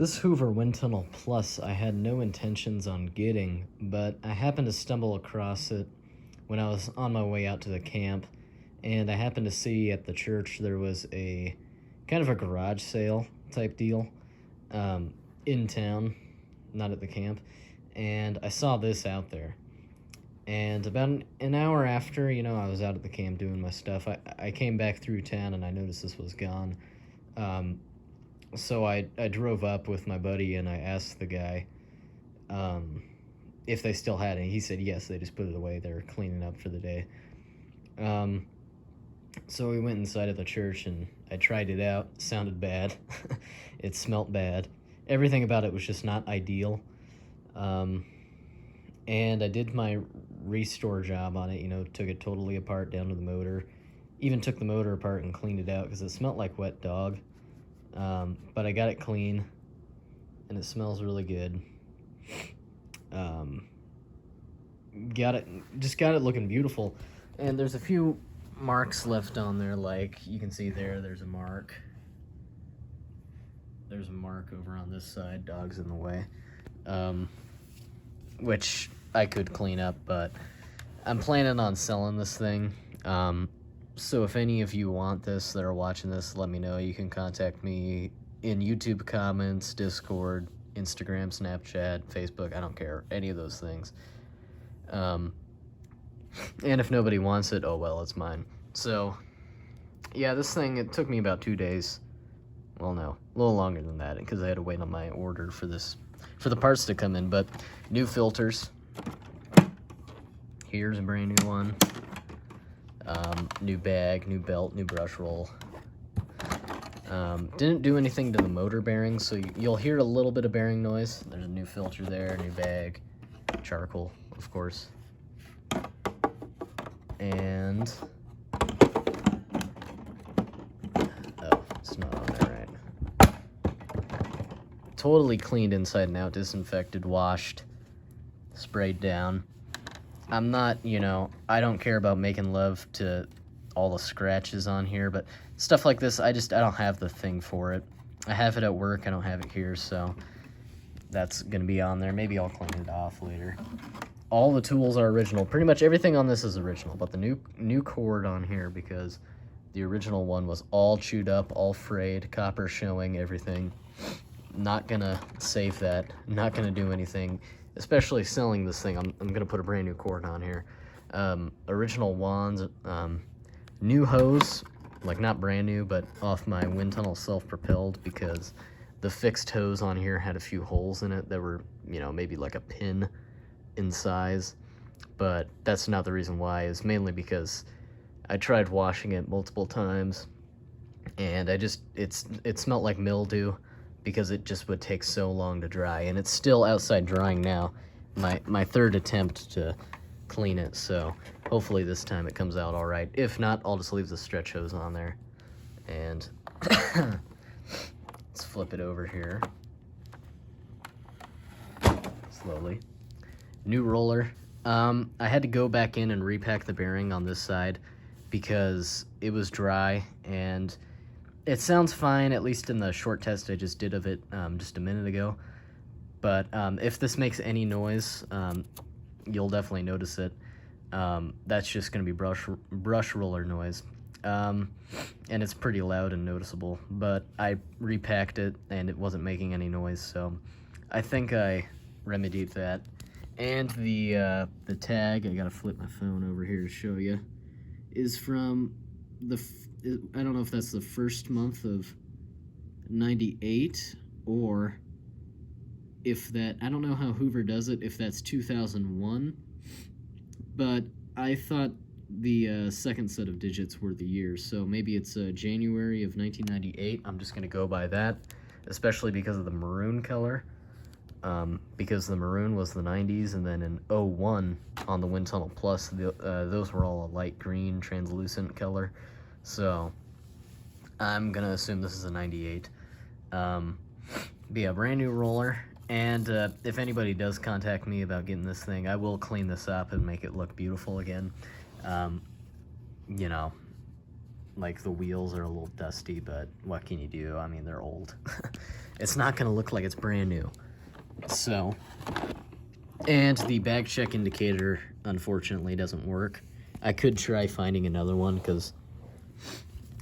This Hoover Windtunnel Plus I had no intentions on getting, but I happened to stumble across it when I was on my way out to the camp, and I happened to see at the church there was a kind of a garage sale type deal in town, not at the camp, and I saw this out there. And about an hour after, I was out at the camp doing my stuff, I came back through town and I noticed this was gone. So I drove up with my buddy and I asked the guy if they still had it. He said yes, they just put it away. They're cleaning up for the day. So we went inside of the church and I tried it out. It sounded bad. It smelt bad. Everything about it was just not ideal. And I did my restore job on it, took it totally apart down to the motor. Even took the motor apart and cleaned it out because it smelled like wet dog. But I got it clean and it smells really good. Got it looking beautiful. And there's a few marks left on there, like you can see there's a mark. There's a mark over on this side, dog's in the way, which I could clean up, but I'm planning on selling this thing. So if any of you want this that are watching this, let me know. You can contact me in YouTube comments, Discord, Instagram, Snapchat, Facebook, I don't care, any of those things. And if nobody wants it, oh well, it's mine. So, yeah, this thing, it took me about 2 days. Well, no, a little longer than that, because I had to wait on my order for the parts to come in. But new filters. Here's a brand new one. New bag, new belt, new brush roll. Didn't do anything to the motor bearings, so you'll hear a little bit of bearing noise. There's a new filter there, new bag, charcoal, of course. And oh, it's not on there right. Totally cleaned inside and out, disinfected, washed, sprayed down. I'm not, I don't care about making love to all the scratches on here, but stuff like this, I don't have the thing for it. I have it at work, I don't have it here, so that's gonna be on there. Maybe I'll clean it off later. All the tools are original. Pretty much everything on this is original, but the new cord on here, because the original one was all chewed up, all frayed, copper showing, everything. Not gonna save that, not gonna do anything. Especially selling this thing, I'm gonna put a brand new cord on here. Original wands, new hose, like not brand new, but off my Windtunnel self-propelled, because the fixed hose on here had a few holes in it that were, maybe like a pin in size. But that's not the reason why. It's mainly because I tried washing it multiple times, and it smelled like mildew, because it just would take so long to dry, and it's still outside drying now. My third attempt to clean it, so hopefully this time it comes out all right. If not, I'll just leave the stretch hose on there. And let's flip it over here slowly. New roller. I had to go back in and repack the bearing on this side because it was dry, and it sounds fine, at least in the short test I just did of it just a minute ago. But if this makes any noise, you'll definitely notice it. That's just going to be brush roller noise. And it's pretty loud and noticeable. But I repacked it, and it wasn't making any noise, so I think I remedied that. And the tag, I gotta flip my phone over here to show you, is from I don't know if that's the first month of 98, or if that, I don't know how Hoover does it, if that's 2001, but I thought the second set of digits were the years, so maybe it's January of 1998. I'm just going to go by that, especially because of the maroon color, because the maroon was the 90s, and then in 01 on the Windtunnel Plus, those were all a light green translucent color. So I'm gonna assume this is a 98. Be a brand new roller, and if anybody does contact me about getting this thing, I will clean this up and make it look beautiful again. like the wheels are a little dusty, but what can you do? I mean, they're old. It's not gonna look like it's brand new. So, and the bag check indicator unfortunately doesn't work. I could try finding another one because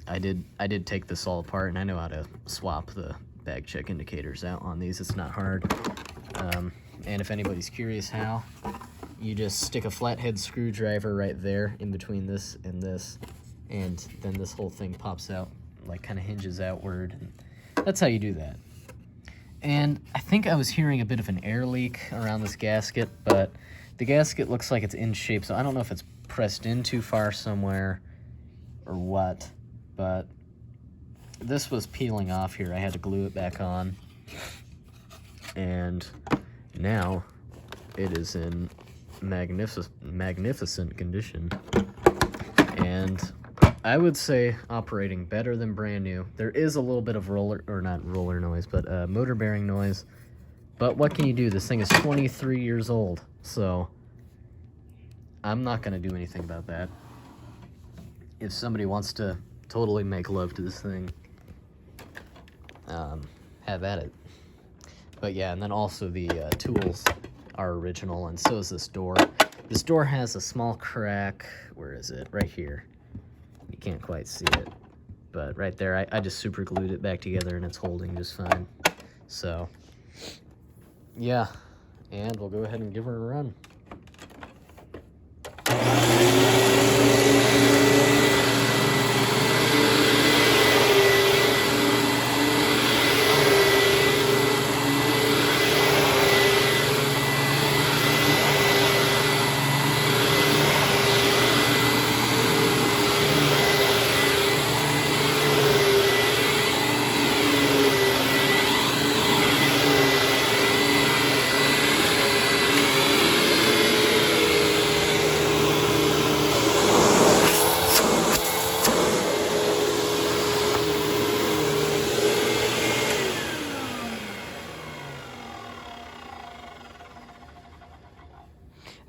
I did take this all apart, and I know how to swap the bag check indicators out on these. It's not hard. And if anybody's curious how, you just stick a flathead screwdriver right there in between this, and then this whole thing pops out, like kind of hinges outward. And that's how you do that. And I think I was hearing a bit of an air leak around this gasket, but the gasket looks like it's in shape, so I don't know if it's pressed in too far somewhere or what, but this was peeling off here. I had to glue it back on, and now it is in magnificent condition, and I would say operating better than brand new. There is a little bit of not roller noise, but motor bearing noise, but what can you do? This thing is 23 years old, so I'm not going to do anything about that. If somebody wants to totally make love to this thing, have at it. But yeah, and then also the tools are original, and so is this door. This door has a small crack. Where is it? Right here. You can't quite see it, but right there, I just super glued it back together, and it's holding just fine. So yeah, and we'll go ahead and give her a run.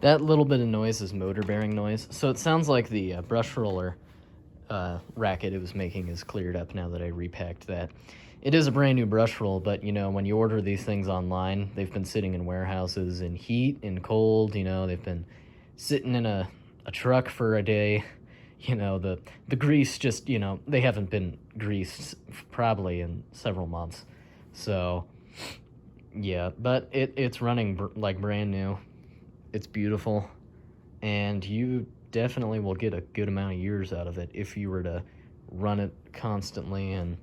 That little bit of noise is motor bearing noise, so it sounds like the brush roller racket it was making is cleared up now that I repacked that. It is a brand new brush roll, but you know, when you order these things online, they've been sitting in warehouses in heat and cold. You know, they've been sitting in a truck for a day. You know, the grease just, you know, they haven't been greased probably in several months. So yeah, but it's running like brand new. It's beautiful, and you definitely will get a good amount of years out of it if you were to run it constantly and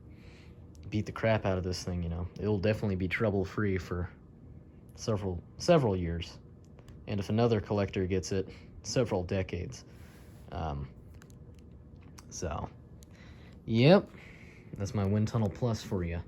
beat the crap out of this thing. You know, it'll definitely be trouble-free for several years, and if another collector gets it, several decades. So yep, that's my Windtunnel Plus for you.